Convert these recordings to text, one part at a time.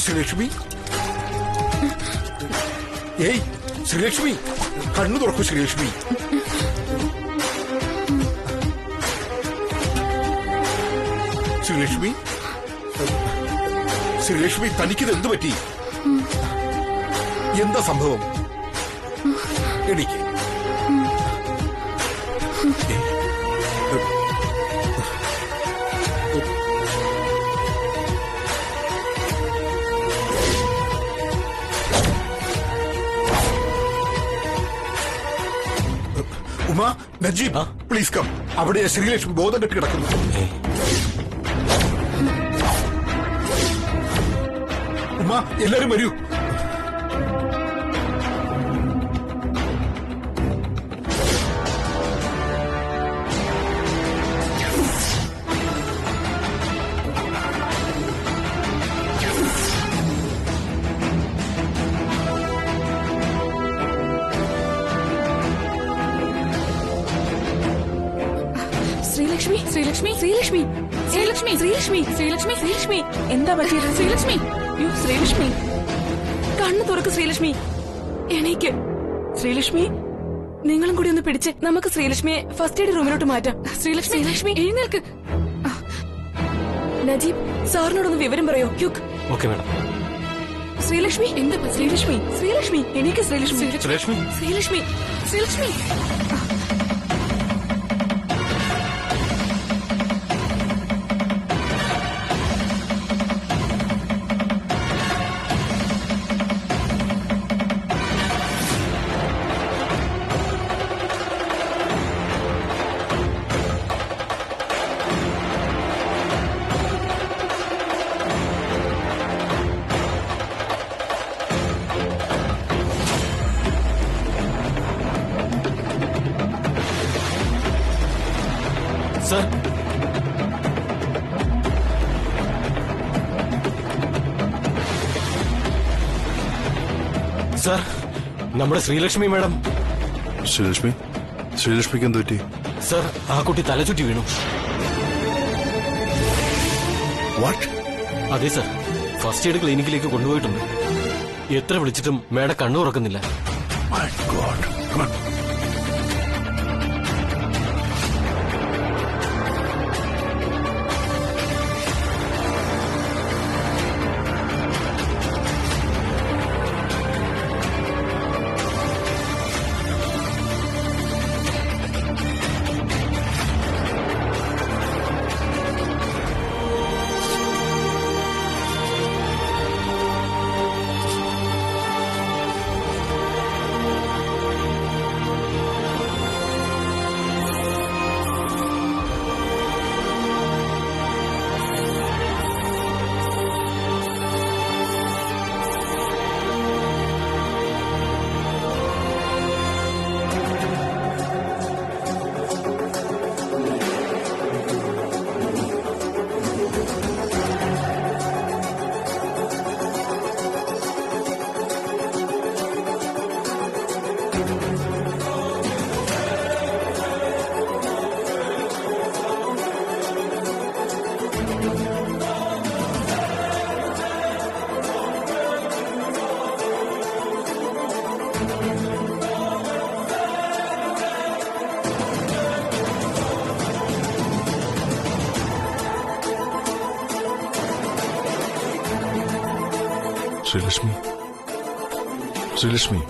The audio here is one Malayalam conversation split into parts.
ശ്രീലക്ഷ്മി, ഏയ് ശ്രീലക്ഷ്മി, കണ്ണു തുറക്കൂ ശ്രീലക്ഷ്മി. ശ്രീലക്ഷ്മി, ശ്രീലക്ഷ്മി, തനിക്കിത് എന്തു പറ്റി? എന്താ സംഭവം? എനിക്ക് ഉമ, നജീബ്, പ്ലീസ് കം. അവിടെ ശ്രീലക്ഷ്മി ബോധം കെട്ടി കിടക്കുന്നു. ഉമ, എല്ലാരും വരൂ. ശ്രീലക്ഷ്മി, ശ്രീലക്ഷ്മി, ശ്രീലക്ഷ്മി, ശ്രീലക്ഷ്മി, ശ്രീലക്ഷ്മി, ശ്രീലക്ഷ്മി, ശ്രീലക്ഷ്മി, എന്താ പറ്റിയത്? ശ്രീലക്ഷ്മി, ശ്രീലക്ഷ്മി, കണ്ണു തുറക്ക് ശ്രീലക്ഷ്മി, എണീക്ക്. ശ്രീലക്ഷ്മി, നിങ്ങളും കൂടി ഒന്ന് പിടിച്ച് നമുക്ക് ശ്രീലക്ഷ്മിയെ ഫസ്റ്റ് എയ്ഡ് റൂമിലോട്ട് മാറ്റാം. ശ്രീലക്ഷ്മി, ശ്രീലക്ഷ്മി, എഴുന്നേൽക്ക്. നജീബ്, സാറിനോടൊന്ന് വിവരം പറയോ? ക്യുക്ക്. Okay madam. ശ്രീലക്ഷ്മി, എന്താ? ശ്രീലക്ഷ്മി, ശ്രീലക്ഷ്മി, എണീക്ക്. ശ്രീലക്ഷ്മി, ശ്രീലക്ഷ്മി, ശ്രീലക്ഷ്മി, ശ്രീലക്ഷ്മി. സർ, സർ, നമ്മുടെ ശ്രീലക്ഷ്മി മാഡം. ശ്രീലക്ഷ്മി, ശ്രീലക്ഷ്മിക്ക് എന്ത് പറ്റി? സർ, ആ കുട്ടി തലചുറ്റി വീണു. വാട്ട്? അതെ സർ, ഫസ്റ്റ് എയ്ഡ് ക്ലിനിക്കിലേക്ക് കൊണ്ടുപോയിട്ടുണ്ട്. എത്ര വിളിച്ചിട്ടും മാഡം കണ്ണു തുറക്കുന്നില്ല. My God. Come on. Sreelakshmi, Sreelakshmi,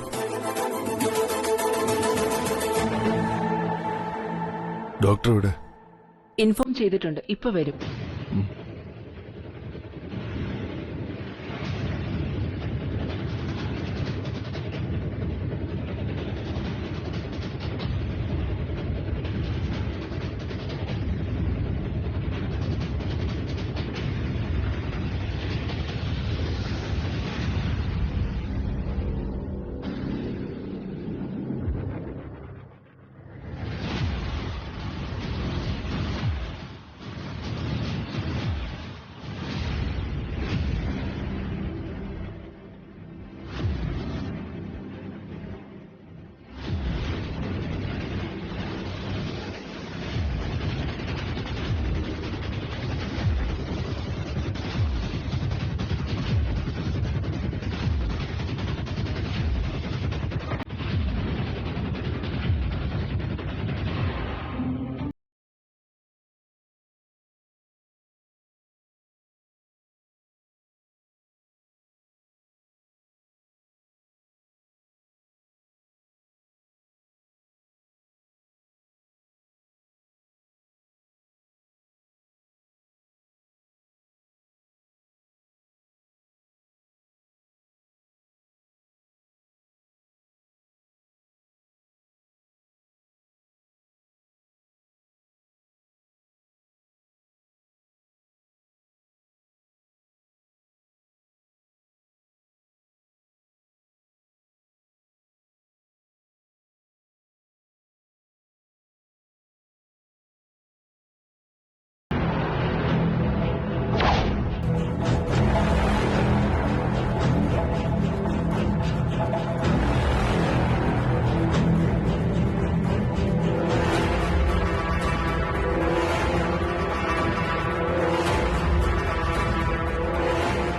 doctor ഇവിടെ? ഇൻഫോം ചെയ്തിട്ടുണ്ട്, ഇപ്പൊ വരും.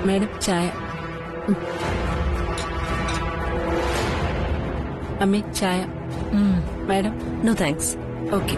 മാഡം ചായ. അമ്മേ ചായ. Madam no thanks. ഓക്കെ.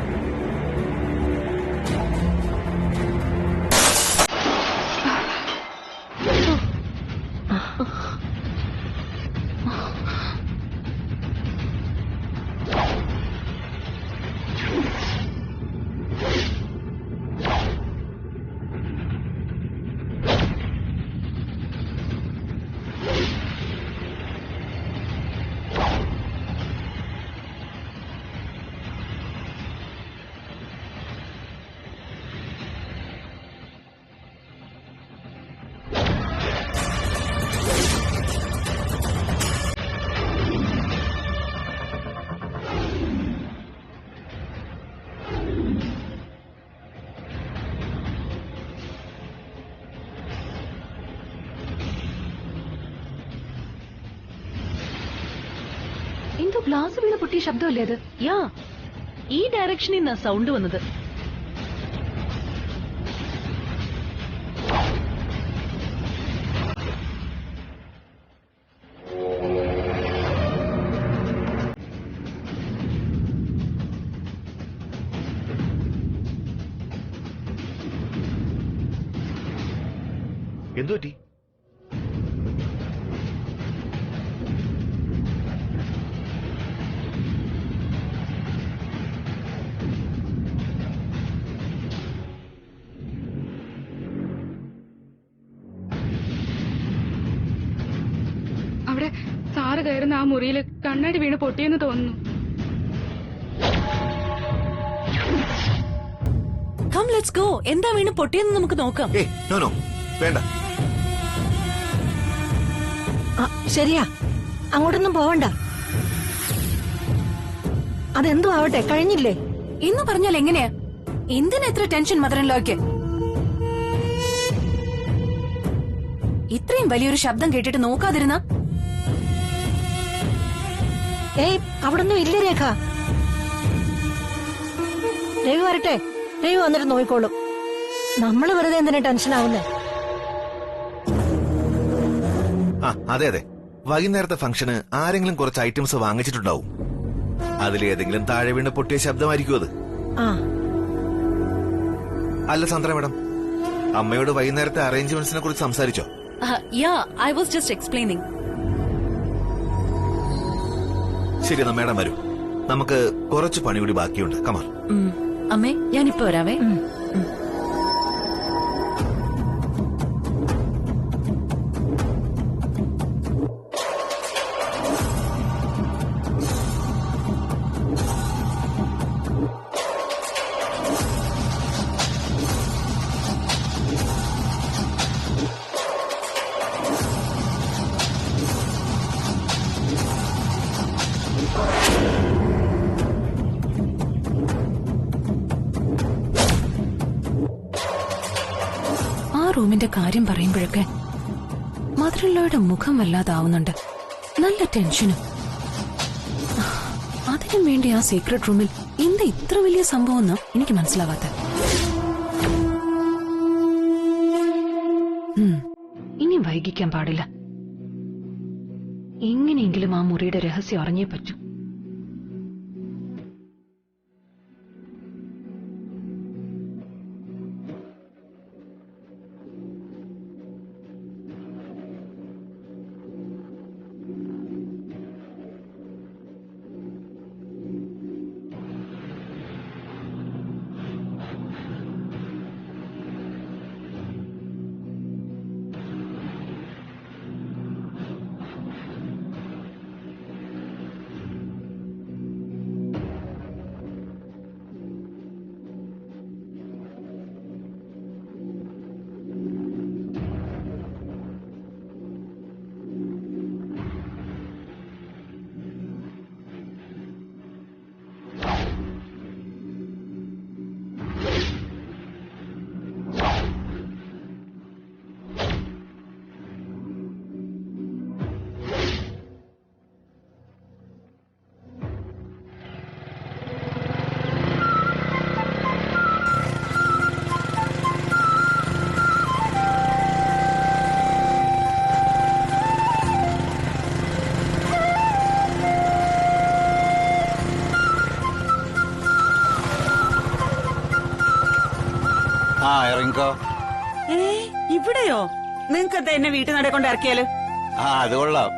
എന്തോ ഗ്ലാസ് വീണ് പൊട്ടിയ ശബ്ദമല്ലേ അത്? യാ, ഈ ഡയറക്ഷനിൽ നിന്നാ സൗണ്ട് വന്നത്. എന്തു പറ്റി? അവിടെ സാറ് കയറുന്ന ആ മുറിയിൽ കണ്ണാടി വീണ് പൊട്ടിയെന്ന് തോന്നുന്നു. Come let's go. എന്താ വീണ് പൊട്ടിയെന്ന് നമുക്ക് നോക്കാം. നോ വേണ്ട. ശരിയാ, അങ്ങോട്ടൊന്നും പോവണ്ട. അതെന്തോ ആവട്ടെ, കഴിഞ്ഞില്ലേ? എന്ന് പറഞ്ഞാൽ എങ്ങനെയാ? എന്തിനാ ഇത്ര ടെൻഷൻ മദറിൻലോയ്ക്ക്? ഇത്രയും വലിയൊരു ശബ്ദം കേട്ടിട്ട് നോക്കാതിരുന്ന? ഏയ്, അവിടൊന്നും ഇല്ല രേഖ. രവി വരട്ടെ, രവി വന്നിട്ട് നോക്കിക്കോളും. നമ്മള് വെറുതെ എന്തിനാ ടെൻഷൻ ആവുന്നേ? അതെ വൈകുന്നേരത്തെ ഫംഗ്ഷന് ആരെങ്കിലും കുറച്ച് ഐറ്റംസ് വാങ്ങിച്ചിട്ടുണ്ടാവും. അതിലേതെങ്കിലും താഴെ വീണ് പൊട്ടിയ ശബ്ദമായിരിക്കും അത്. അല്ല സാന്ദ്ര മാഡം, അമ്മയോട് വൈകുന്നേരത്തെ അറേഞ്ച്മെന്റ്സിനെ കുറിച്ച് സംസാരിച്ചോ? I was just explaining. ശരി, എന്നാ മാഡം വരൂ. നമുക്ക് കുറച്ച് പണി കൂടി ബാക്കിയുണ്ട്. കമാർ. അമ്മേ, ഞാനിപ്പോ വരാവേ. റൂമിന്റെ കാര്യം പറയുമ്പോഴൊക്കെ മദറിൻലോയുടെ മുഖം വല്ലാതാവുന്നുണ്ട്. നല്ല ടെൻഷനും. അതിനും വേണ്ടി ആ സീക്രട്ട് റൂമിൽ എന്താ ഇത്ര വലിയ സംഭവം എന്ന് എനിക്ക് മനസ്സിലാവാത്ത. ഇനി വൈകിക്കാൻ പാടില്ല. എങ്ങനെയെങ്കിലും ആ മുറിയുടെ രഹസ്യം അറിഞ്ഞേ പറ്റൂ. ഇവിടെയോ? നിങ്ങക്ക് എന്താ എന്നെ വീട്ടിൽ നട കൊണ്ട് ഇറക്കിയാല്? ആ അത് കൊള്ളാം.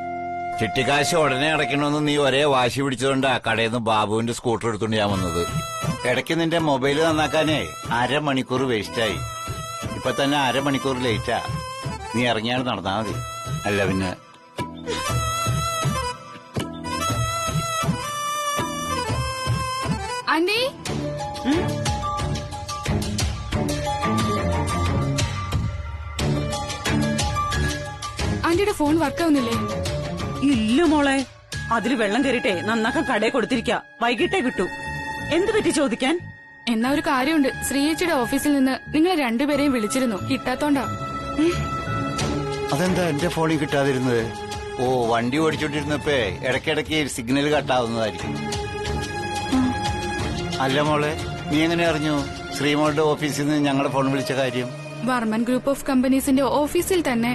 ചിട്ടിക്കാശ് ഉടനെ അടയ്ക്കണമെന്ന് നീ ഒരേ വാശി പിടിച്ചതുകൊണ്ടാ കടയിൽ നിന്ന് ബാബുവിന്റെ സ്കൂട്ടർ എടുത്തുകൊണ്ട് ഞാൻ വന്നത്. ഇടയ്ക്ക് നിന്റെ മൊബൈൽ നന്നാക്കാനേ 1/2 മണിക്കൂർ വേസ്റ്റായി. ഇപ്പൊ തന്നെ 1/2 മണിക്കൂർ ലേറ്റാ. നീ ഇറങ്ങിയാണ് നടന്നാ മതി. അല്ല പിന്നെ ആന്റി ആന്റിയുടെ ഫോൺ വർക്കാവുന്നില്ലേ? ഇല്ല മോളെ, അതില് വെള്ളം കയറിട്ടെ നന്നാക്കാൻ കടയിൽ കൊടുത്തിരിക്ക. വൈകിട്ടേ കിട്ടൂ. എന്ത് പറ്റി ചോദിക്കാൻ? എന്നാ ഒരു കാര്യമുണ്ട്. ശ്രീയേച്ചിയുടെ ഓഫീസിൽ നിന്ന് നിങ്ങളെ രണ്ടുപേരെയും വിളിച്ചിരുന്നു, കിട്ടാത്തോണ്ടാ. അതെന്താ എന്റെ ഫോണിൽ കിട്ടാതിരുന്നത്? ഓ, വണ്ടി ഓടിച്ചോണ്ടിരുന്നപ്പോ ഇടയ്ക്കിടയ്ക്ക് സിഗ്നൽ കട്ടാവുന്നതായിരിക്കും. അല്ല മോളെ, നീ എങ്ങനെ അറിഞ്ഞു ശ്രീമോളുടെ ഓഫീസിൽ നിന്ന് ഞങ്ങളുടെ ഫോൺ വിളിച്ച കാര്യം? വർമ്മൻ ഗ്രൂപ്പ് ഓഫ് കമ്പനീസിന്റെ ഓഫീസിൽ തന്നെ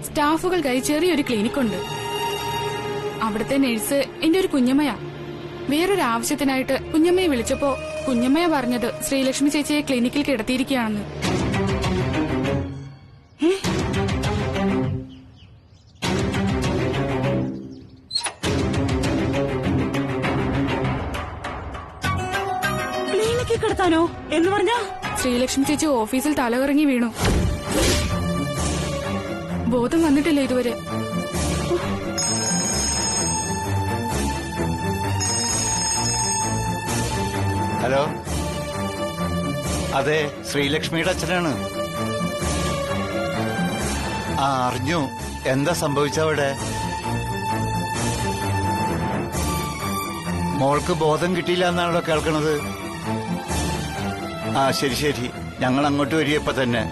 സ്റ്റാഫുകൾക്കായി ചെറിയൊരു ക്ലിനിക് ഉണ്ട്. അവിടുത്തെ നഴ്സ് എന്റെ ഒരു കുഞ്ഞമ്മയാ. വേറൊരു ആവശ്യത്തിനായിട്ട് കുഞ്ഞമ്മയെ വിളിച്ചപ്പോ കുഞ്ഞമ്മയ പറഞ്ഞത് ശ്രീലക്ഷ്മി ചേച്ചിയെ ക്ലിനിക്കിൽ കിടത്തിയിരിക്കുകയാണെന്ന്. ക്ലിനിക്കിൽ കിടത്താനോ എന്ന് പറഞ്ഞാ? ശ്രീലക്ഷ്മി ചേച്ചി ഓഫീസിൽ തലകറങ്ങി വീണു. ബോധം വന്നിട്ടില്ല ഇതുവരെ. ഹലോ, അതെ, ശ്രീലക്ഷ്മിയുടെ അച്ഛനാണ്. ആ, അറിഞ്ഞു. എന്താ സംഭവിച്ചവിടെ? മോൾക്ക് ബോധം കിട്ടിയില്ല എന്നാണല്ലോ കേൾക്കണത്. ആ, ശരി ശരി, ഞങ്ങൾ അങ്ങോട്ട് വരിക ഇപ്പൊ തന്നെ.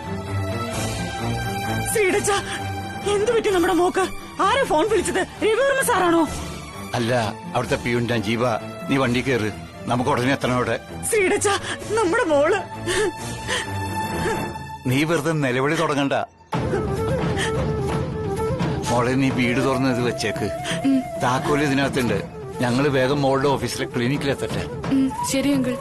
ശ്രീടച്ച, എന്തു പറ്റി നമ്മുടെ മോക്ക്? ആരാ ഫോൺ വിളിച്ചത്? രവിവർമ്മ സാറാണോ? അല്ല, അവിടുത്തെ പിയുണ്ട ജീവ. നീ വണ്ടി കയറ്, നമുക്ക് ഉടനെ എത്തണം അവിടെ. ശ്രീടച്ച, നമ്മുടെ മോള്. നീ വെറുതെ നിലവിളി തുടങ്ങണ്ട മോളെ. നീ വീട് തുറന്നത് വെച്ചേക്ക്. താക്കോല് ഇതിനകത്തുണ്ട്. ഞങ്ങള് വേഗം മോളുടെ ഓഫീസിലെ ക്ലിനിക്കിലെത്തട്ടെ. ശരി അങ്കിൾ.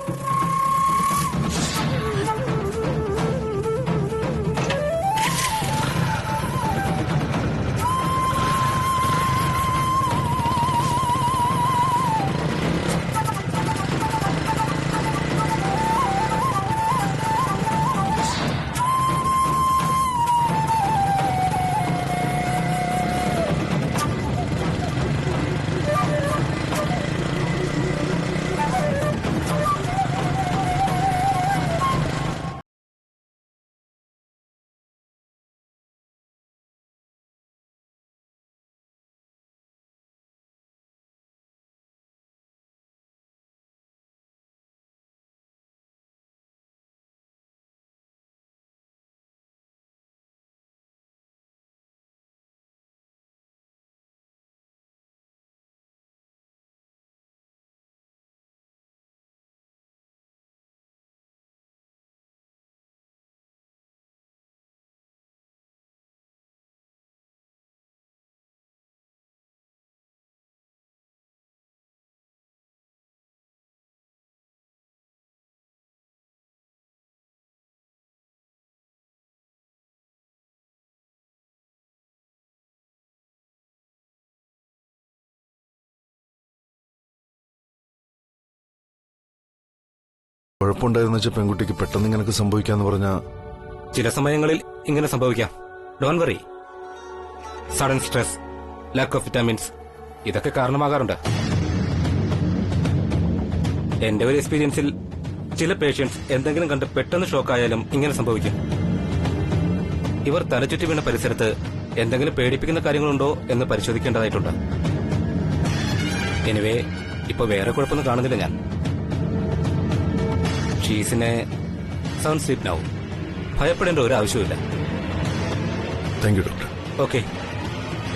കുഴപ്പമുണ്ടായിരുന്നു വെച്ച പെൺകുട്ടിക്ക് പെട്ടെന്ന് ഇങ്ങനൊക്കെ സംഭവിക്കാന്ന് പറഞ്ഞാ? ചില സമയങ്ങളിൽ ഇങ്ങനെ സംഭവിക്കാം. Don't worry. Sudden stress, lack of vitamins, ഇതൊക്കെ കാരണമാകാറുണ്ട്. എന്റെ ഒരു എക്സ്പീരിയൻസിൽ ചില പേഷ്യൻസ് എന്തെങ്കിലും കണ്ട് പെട്ടെന്ന് ഷോക്കായാലും ഇങ്ങനെ സംഭവിക്കും. ഇവർ തലചുറ്റി വീണ പരിസരത്ത് എന്തെങ്കിലും പേടിപ്പിക്കുന്ന കാര്യങ്ങളുണ്ടോ എന്ന് പരിശോധിക്കേണ്ടതായിട്ടുണ്ട്. എനിവേ, ഇപ്പൊ വേറെ കുഴപ്പമൊന്നും കാണുന്നില്ല ഞാൻ. ഷീസിനെ സൗണ്ട് സ്ലീപ് നൗ. ഭയപ്പെടേണ്ട ഒരു ആവശ്യമില്ല. Thank you doctor. ഓക്കെ,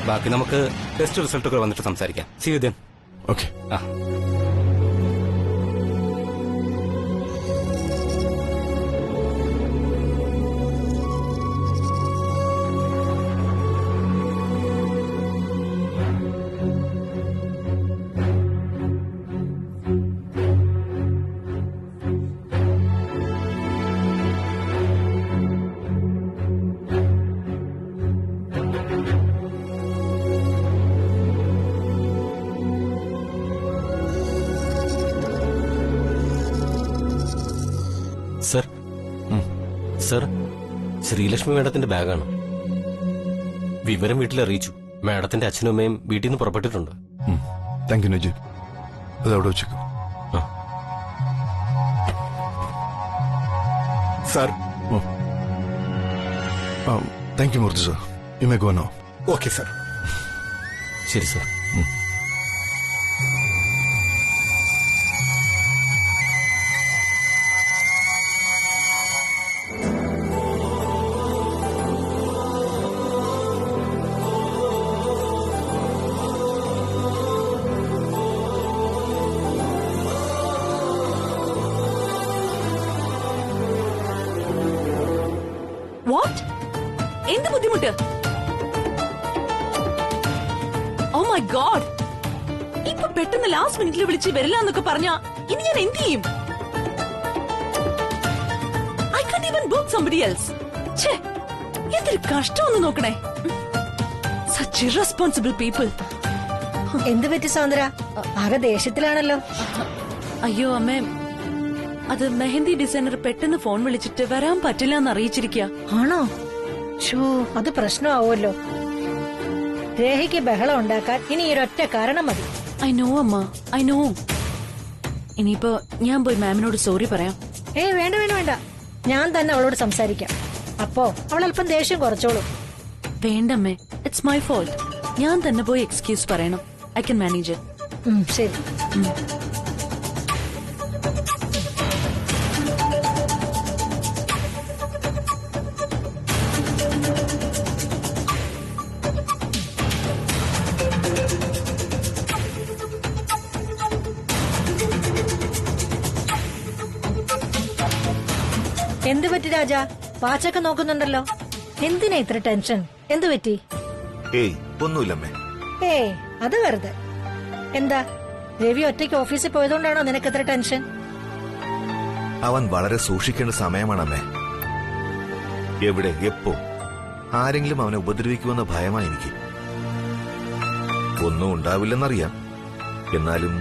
ബാക്കി നമുക്ക് ടെസ്റ്റ് റിസൾട്ടുകൾ വന്നിട്ട് സംസാരിക്കാം. See you then. ഓക്കെ. ആ, സർ, ശ്രീലക്ഷ്മി മാഡത്തിന്റെ ബാഗാണ്. വിവരം വീട്ടിൽ അറിയിച്ചു. മാഡത്തിന്റെ അച്ഛനും അമ്മയും വീട്ടിൽ നിന്ന് പുറപ്പെട്ടിട്ടുണ്ട്. Thank you Najeeb. അത് അവിടെ വെച്ചേക്കും. Sir. Thank you Murthy sir. You may go now. Okay sir. ശരി സർ. വാട്ട്? എന്ത് ബുദ്ധിമുട്ട്? ഓ മൈ ഗോഡ്, ഇപ്പൊ പെട്ടെന്ന് ലാസ്റ്റ് മിനിറ്റിൽ വിളിച്ച് വരില്ല എന്നൊക്കെ പറഞ്ഞാ ഇനി ഞാൻ എന്ത് ചെയ്യും? I can even book somebody else. ഛേ, എന്തൊരു കഷ്ടമൊന്ന് നോക്കണേ. Such irresponsible people. എന്ത് പറ്റി സാന്ദ്ര? ആകെ ദേഷ്യത്തിലാണല്ലോ. അയ്യോ അമ്മേ, അത് മെഹന്തി ഡിസൈനർ പെട്ടെന്ന് ഫോൺ വിളിച്ചിട്ട് വരാൻ പറ്റില്ല എന്ന് അറിയിച്ചിരിക്കുക. ആണോ? ഷോ, അത് പ്രശ്നമാവുമല്ലോ. രേഖയ്ക്ക് ബഹളം ഉണ്ടാക്കാൻ ഇനി ഒരൊറ്റ കാരണം മതി. ഐ നോ അമ്മ, ഐ നോ. ഇനിയിപ്പോ ഞാൻ പോയി മാമിനോട് സോറി പറയാം. വേണ്ട വേണ്ട വേണ്ട, ഞാൻ തന്നെ അവളോട് സംസാരിക്കാം. അപ്പോ അവൾ അല്പം ദേഷ്യം കുറച്ചോളൂ. വേണ്ടമ്മേ, ഇറ്റ്സ് മൈ ഫോൾട്ട്. ഞാൻ തന്നെ പോയി എക്സ്ക്യൂസ് പറയണം. I can manage it. ശരി. എന്ത് പറ്റി രാജ? വാച്ചൊക്കെ നോക്കുന്നുണ്ടല്ലോ. എന്തിനാ ഇത്ര ടെൻഷൻ? എന്തു പറ്റി? ഏയ് ഒന്നുമില്ലമ്മേ. അത് വെറുതെ. എന്താ, രവി ഒറ്റയ്ക്ക് ഓഫീസിൽ പോയതുകൊണ്ടാണോ നിനക്ക് ഇത്ര ടെൻഷൻ? അവൻ വളരെ സൂക്ഷിക്കേണ്ട സമയമാണമ്മേ. എവിടെ എപ്പോ ആരെങ്കിലും അവനെ ഉപദ്രവിക്കുമെന്ന ഭയമാ എനിക്ക്. ഒന്നും ഉണ്ടാവില്ലെന്നറിയാം. എന്നാലും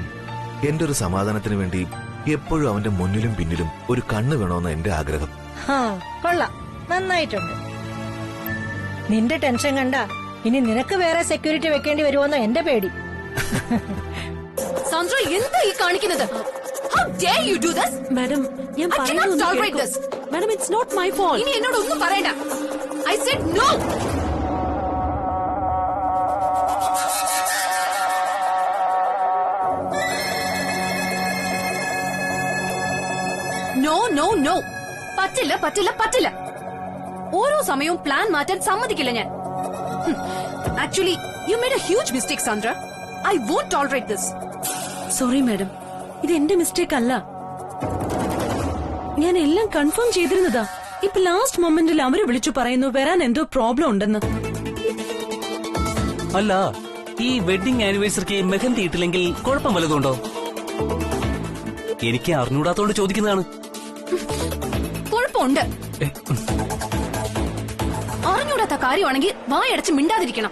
എന്റെ ഒരു സമാധാനത്തിന് വേണ്ടി എപ്പോഴും അവന്റെ മുന്നിലും പിന്നിലും ഒരു കണ്ണ് വേണമെന്ന എന്റെ ആഗ്രഹം. കൊള്ളാം, നന്നായിട്ടുണ്ട്. നിന്റെ ടെൻഷൻ കണ്ട ഇനി നിനക്ക് വേറെ സെക്യൂരിറ്റി വെക്കേണ്ടി വരുമോന്നോ എന്റെ പേടി. സാന്ദ്ര, എന്താ ഈ കാണിക്കുന്നത്? How dare you do this? Madam, ഞാൻ പറയുന്നത് madam, it's not my fault. ഇനി എന്നോട് ഒന്നും പറയണ്ട. I said no. No no no, പറ്റില്ല പറ്റില്ല പറ്റില്ല. ഓരോ സമയവും പ്ലാൻ മാറ്റാൻ സമ്മതിക്കില്ല ഞാൻ. Actually you made a huge mistake Sandra. I won't tolerate this. Sorry madam, ഇത് എന്റെ മിസ്റ്റേക്ക് അല്ല. ഞാൻ എല്ലാം കൺഫേം ചെയ്തിരുന്നതാ. ഇപ്പൊ ലാസ്റ്റ് മൊമെന്റിൽ അവര് വിളിച്ചു പറയുന്നു വരാൻ എന്തോ പ്രോബ്ലം ഉണ്ടെന്ന്. അല്ല, ഈ വെഡിങ് ആനിവേഴ്സറിക്ക് മെഹന്തി ഇട്ടില്ലെങ്കിൽ കുഴപ്പം വല്ലതുണ്ടോ? എനിക്ക് അറിഞ്ഞൂടാത്തോണ്ട് ചോദിക്കുന്നതാണ്. കുഴപ്പമുണ്ട്. അറിഞ്ഞൂടാത്ത കാര്യമാണെങ്കിൽ വായടച്ച് മിണ്ടാതിരിക്കണം.